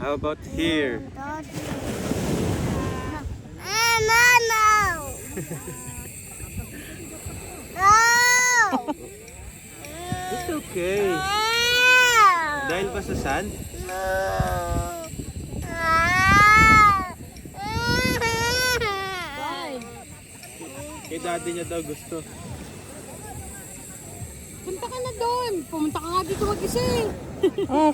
How about here? No. It's okay. Dahil ba sa sand? Kay daddy niya daw gusto. Punta ka na doon. Pumunta ka nga dito mag-isa eh.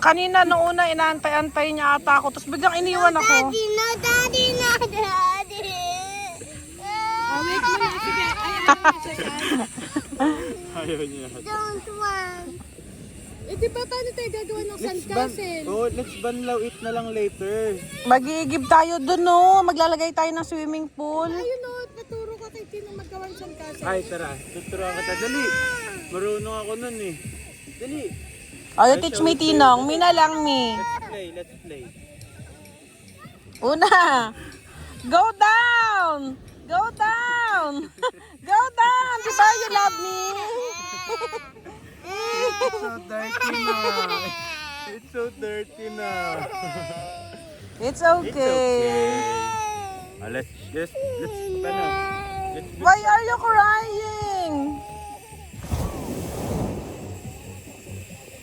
Kanina noong una inaantay-antay niya ata ako. Tapos biglang iniwan ako. No, daddy. Wait mo na. Sige. Ayaw niya. Don't want. Eh di ba paano tayo gagawa ng sandcastle? Let's banlaw it na lang later. Mag-iigib tayo dun, no? Maglalagay tayo ng swimming pool. Ayun o, naturo ka kay Tino magawa ng sandcastle. Ay, tara. Tuturuan kita. Dali. Marunong ako nun eh. Dali. Ay, teach me, Tinong. Mi na lang, mi. Let's play. Una. Go down! Go down! Go down! Diba you love me? It's so dirty na. It's so dirty na. It's It's okay. okay. Let's Why are you crying?